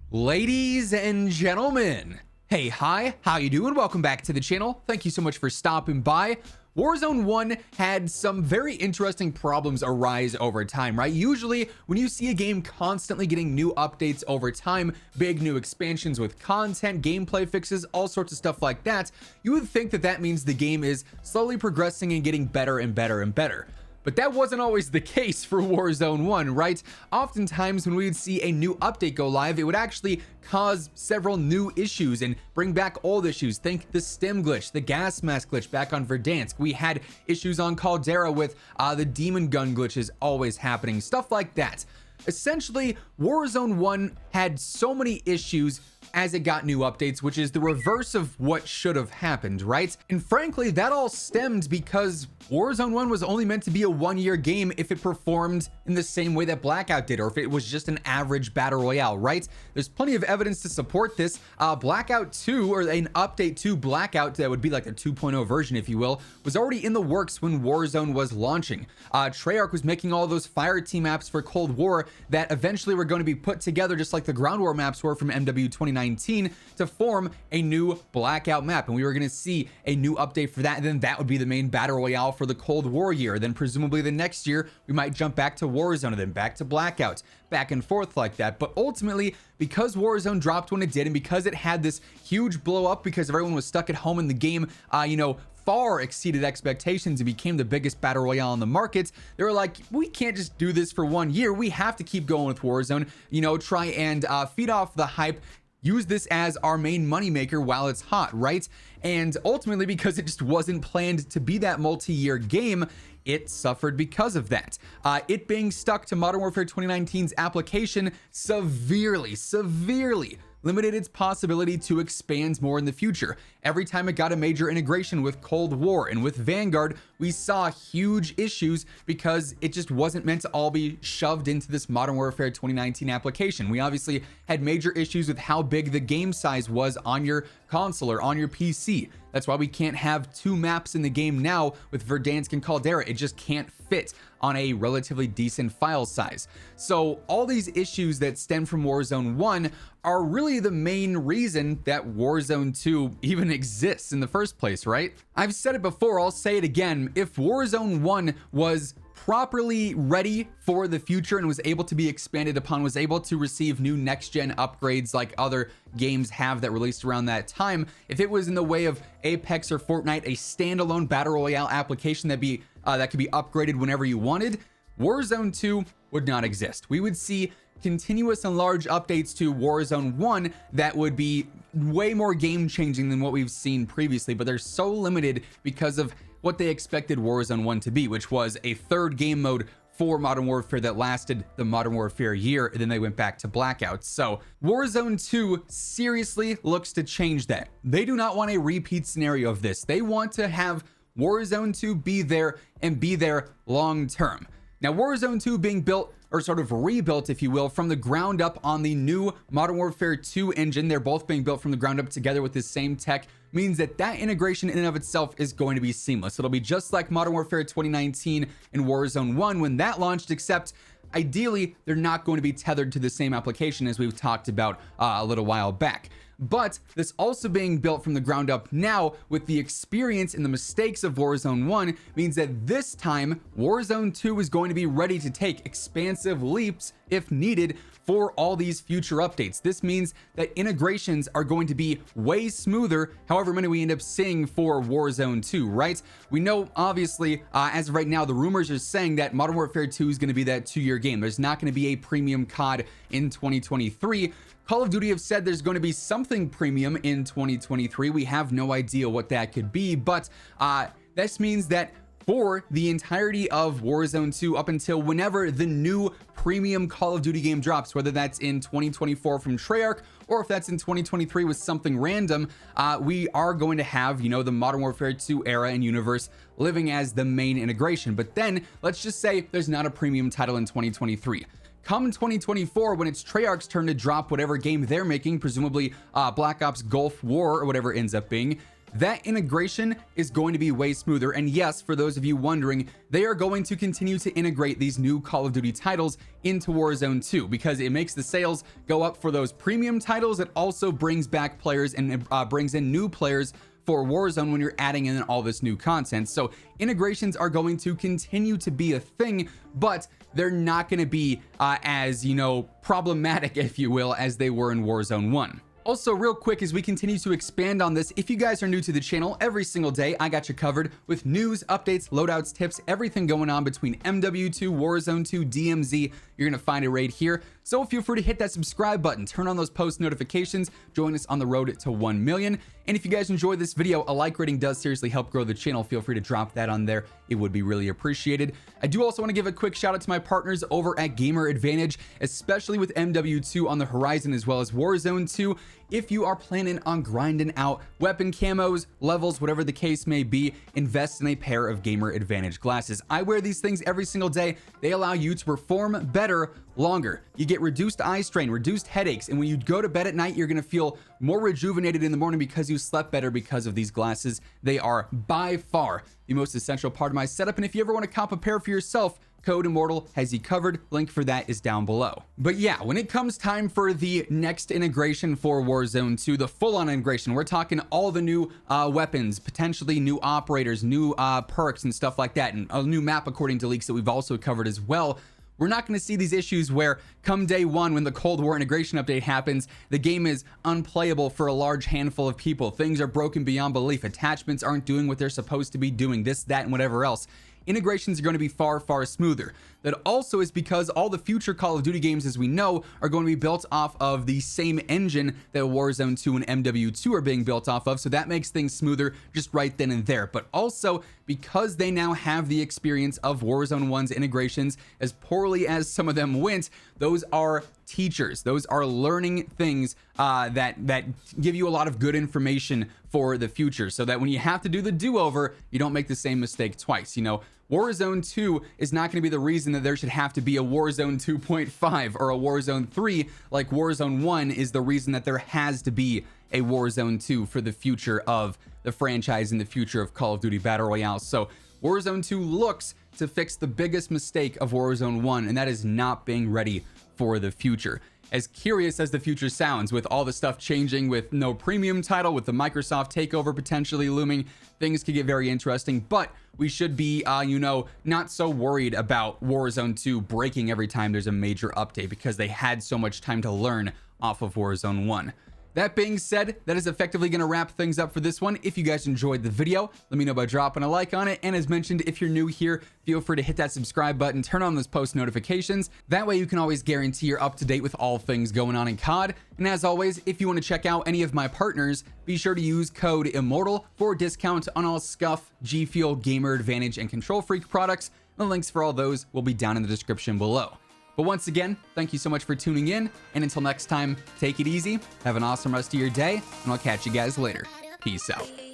Ladies and gentlemen, hey, hi, how you doing? Welcome back to the channel. Thank you so much for stopping by. Warzone 1 had some very interesting problems arise over time, right? Usually when you see a game constantly getting new updates over time, big new expansions with content, gameplay fixes, all sorts of stuff like that, you would think that that means the game is slowly progressing and getting better and better and better. But that wasn't always the case for Warzone 1, right? Oftentimes when we would see a new update go live, it would actually cause several new issues and bring back old issues. Think the stim glitch, the gas mask glitch back on Verdansk. We had issues on Caldera with the demon gun glitches always happening, stuff like that. Essentially, Warzone 1 had so many issues as it got new updates, which is the reverse of what should have happened, right? And frankly, that all stemmed because Warzone 1 was only meant to be a one-year game if it performed in the same way that Blackout did, or if it was just an average battle royale, right? There's plenty of evidence to support this. Blackout 2, or an update to Blackout that would be like a 2.0 version, if you will, was already in the works when Warzone was launching. Treyarch was making all those fire team maps for Cold War that eventually were going to be put together just like the ground war maps were from MW 2019 to form a new Blackout map, and we were going to see a new update for that, and then that would be the main battle royale for the Cold War year. Then presumably the next year we might jump back to Warzone and then back to Blackout, back and forth like that. But ultimately, because Warzone dropped when it did, and because it had this huge blow up because everyone was stuck at home and the game far exceeded expectations and became the biggest battle royale on the market, they were like, we can't just do this for 1 year, we have to keep going with Warzone, try and feed off the hype, use this as our main moneymaker while it's hot, right? And ultimately, because it just wasn't planned to be that multi-year game, it suffered because of that. It being stuck to Modern Warfare 2019's application severely limited its possibility to expand more in the future. Every time it got a major integration with Cold War and with Vanguard, we saw huge issues because it just wasn't meant to all be shoved into this Modern Warfare 2019 application. We obviously had major issues with how big the game size was on your console or on your PC. That's why we can't have 2 maps in the game now with Verdansk and Caldera. It just can't fit on a relatively decent file size. So all these issues that stem from Warzone 1 are really the main reason that Warzone 2 even exists in the first place, right? I've said it before, I'll say it again. If Warzone 1 was properly ready for the future and was able to be expanded upon, was able to receive new next-gen upgrades like other games have that released around that time, if it was in the way of Apex or Fortnite, a standalone battle royale application that could be upgraded whenever you wanted, Warzone 2 would not exist. We would see continuous and large updates to Warzone 1 that would be way more game-changing than what we've seen previously, but they're so limited because of what they expected Warzone 1 to be, which was a third game mode for Modern Warfare that lasted the Modern Warfare year, and then they went back to Blackout. So Warzone 2 seriously looks to change that. They do not want a repeat scenario of this. They want to have Warzone 2 be there and be there long term. Now, Warzone 2 being built, or sort of rebuilt, if you will, from the ground up on the new Modern Warfare 2 engine, they're both being built from the ground up together with the same tech, means that that integration in and of itself is going to be seamless. It'll be just like Modern Warfare 2019 and Warzone 1 when that launched, except ideally they're not going to be tethered to the same application as we've talked about a little while back. But this also being built from the ground up now with the experience and the mistakes of Warzone 1 means that this time Warzone 2 is going to be ready to take expansive leaps if needed for all these future updates. This means that integrations are going to be way smoother, however many we end up seeing for Warzone 2, right? We know, obviously, as of right now, the rumors are saying that Modern Warfare 2 is going to be that 2-year game. There's not going to be a premium COD in 2023. Call of Duty have said there's going to be something premium in 2023. We have no idea what that could be, but this means that for the entirety of Warzone 2 up until whenever the new premium Call of Duty game drops, whether that's in 2024 from Treyarch or if that's in 2023 with something random, we are going to have, the Modern Warfare 2 era and universe living as the main integration. But then let's just say there's not a premium title in 2023. Come 2024, when it's Treyarch's turn to drop whatever game they're making, presumably Black Ops Gulf War or whatever it ends up being, that integration is going to be way smoother. And yes, for those of you wondering, they are going to continue to integrate these new Call of Duty titles into Warzone 2 because it makes the sales go up for those premium titles. It also brings back players and brings in new players for Warzone when you're adding in all this new content. So integrations are going to continue to be a thing, but they're not going to be as, you know, problematic, if you will, as they were in Warzone 1. Also, real quick, as we continue to expand on this, if you guys are new to the channel, every single day I got you covered with news, updates, loadouts, tips, everything going on between MW2, Warzone 2, DMZ. You're gonna find it right here. So feel free to hit that subscribe button, turn on those post notifications, join us on the road to 1 million. And if you guys enjoyed this video, a like rating does seriously help grow the channel. Feel free to drop that on there. It would be really appreciated. I do also want to give a quick shout out to my partners over at Gamer Advantage, especially with MW2 on the horizon as well as Warzone 2. If you are planning on grinding out weapon camos, levels, whatever the case may be, invest in a pair of Gamer Advantage glasses. I wear these things every single day. They allow you to perform better longer. You get reduced eye strain, reduced headaches, and when you go to bed at night, you're gonna feel more rejuvenated in the morning because you slept better because of these glasses. They are by far the most essential part of my setup, and if you ever want to cop a pair for yourself, COD Immortal has you covered. Link for that is down below. But yeah, when it comes time for the next integration for Warzone 2, the full-on integration, we're talking all the new weapons, potentially new operators, new perks and stuff like that, and a new map according to leaks that we've also covered as well. We're not going to see these issues where come day one when the Cold War integration update happens, the game is unplayable for a large handful of people. Things are broken beyond belief. Attachments aren't doing what they're supposed to be doing, this, that, and whatever else. Integrations are going to be far, far smoother. That also is because all the future Call of Duty games, as we know, are going to be built off of the same engine that Warzone 2 and MW2 are being built off of, so that makes things smoother just right then and there. But also, because they now have the experience of Warzone 1's integrations, as poorly as some of them went, those are teachers. Those are learning things that give you a lot of good information for the future, so that when you have to do the do-over, you don't make the same mistake twice. You know, Warzone 2 is not going to be the reason that there should have to be a Warzone 2.5 or a Warzone 3, like Warzone 1 is the reason that there has to be a Warzone 2 for the future of the franchise and the future of Call of Duty Battle Royale. So Warzone 2 looks to fix the biggest mistake of Warzone 1, and that is not being ready for the future. As curious as the future sounds, with all the stuff changing, with no premium title, with the Microsoft takeover potentially looming, things could get very interesting, but we should be, you know, not so worried about Warzone 2 breaking every time there's a major update because they had so much time to learn off of Warzone 1. That being said, that is effectively going to wrap things up for this one. If you guys enjoyed the video, let me know by dropping a like on it. And as mentioned, if you're new here, feel free to hit that subscribe button, turn on those post notifications. That way you can always guarantee you're up to date with all things going on in COD. And as always, if you want to check out any of my partners, be sure to use code IMMORTAL for a discount on all Scuff, G Fuel, Gamer Advantage, and Control Freak products. The links for all those will be down in the description below. But once again, thank you so much for tuning in, and until next time, take it easy, have an awesome rest of your day, and I'll catch you guys later. Peace out.